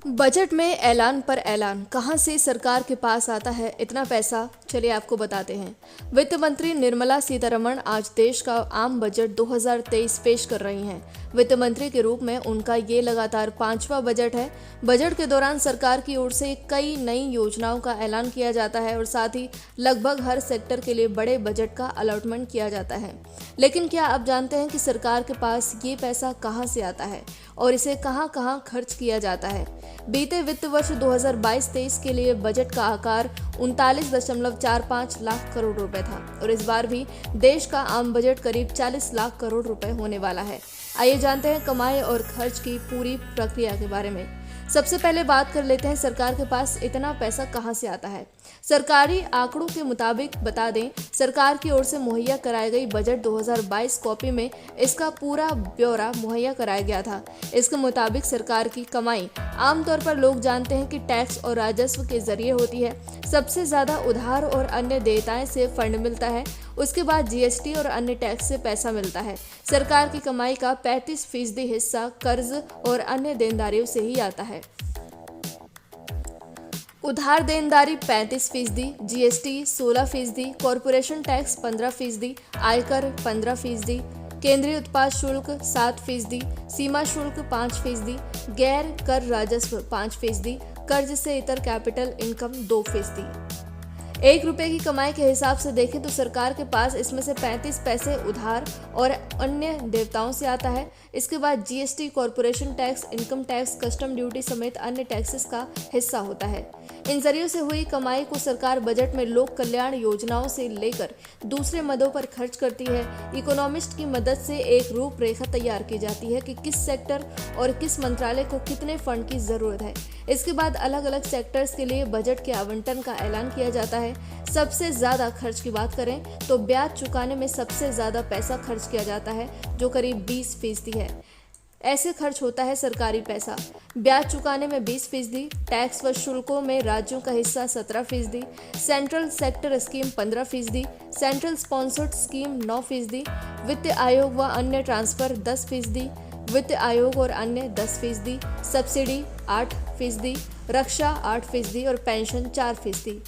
Budget में ऐलान पर ऐलान, कहां से सरकार के पास आता है इतना पैसा? चलिए आपको बताते हैं। वित्त मंत्री निर्मला सीतारमण आज देश का आम बजट 2023 पेश कर रही हैं। वित्त मंत्री के रूप में उनका ये लगातार 5वां बजट है। बजट के दौरान सरकार की ओर से कई नई योजनाओं का ऐलान किया जाता है और साथ ही लगभग हर सेक्टर के लिए बड़े बजट का अलॉटमेंट किया जाता है। लेकिन क्या आप जानते हैं कि सरकार के पास ये पैसा कहां से आता है और इसे कहां कहां खर्च किया जाता है? बीते वित्त वर्ष 2022-23 के लिए बजट का आकार 39.45 लाख करोड़ रुपए था और इस बार भी देश का आम बजट करीब 40 लाख करोड़ रुपए होने वाला है। आइए जानते हैं कमाई और खर्च की पूरी प्रक्रिया के बारे में। सबसे पहले बात कर लेते हैं सरकार के पास इतना पैसा कहां से आता है। सरकारी आंकड़ों के मुताबिक बता दें, सरकार की ओर से मुहैया कराई गई बजट 2022 कॉपी में इसका पूरा ब्यौरा मुहैया कराया गया था। इसके मुताबिक सरकार की कमाई आमतौर पर लोग जानते हैं कि टैक्स और राजस्व के जरिए होती है। सबसे ज्यादा उधार और अन्य देयताएं से फंड मिलता है। उसके बाद जीएसटी और अन्य टैक्स से पैसा मिलता है। सरकार की कमाई का 35% हिस्सा कर्ज और अन्य देनदारियों से ही आता है। उधार देनदारी 35%, जीएसटी 16%, कॉरपोरेशन टैक्स 15%, आयकर 15%, केंद्रीय उत्पाद शुल्क 7%, सीमा शुल्क 5%, गैर कर राजस्व 5%, कर्ज से इतर कैपिटल इनकम 2%। 1 रुपए की कमाई के हिसाब से देखें तो सरकार के पास इसमें से 35 पैसे उधार और अन्य देयताओं से आता है। इसके बाद GST, corporation tax, income tax, custom duty समेत अन्य टैक्सेस का हिस्सा होता है। इन जरियों से हुई कमाई को सरकार बजट में लोक कल्याण योजनाओं से लेकर दूसरे मदों पर खर्च करती है। इकोनॉमिस्ट की मदद से एक रूपरेखा तैयार की जाती है कि किस सेक्टर और किस मंत्रालय को कितने फंड की जरूरत है। इसके बाद अलग अलग सेक्टर्स के लिए बजट के आवंटन का ऐलान किया जाता है। सबसे ज्यादा खर्च की बात करें तो ब्याज चुकाने में सबसे ज्यादा पैसा खर्च किया जाता है, जो करीब 20% है। ऐसे खर्च होता है सरकारी पैसा। ब्याज चुकाने में 20%, टैक्स व शुल्कों में राज्यों का हिस्सा 17%, central sector scheme 15%, central sponsored scheme 9%, वित्त आयोग व अन्य ट्रांसफर 10%, वित्त आयोग और अन्य 10%, सब्सिडी 8%, रक्षा 8% और पेंशन 4%।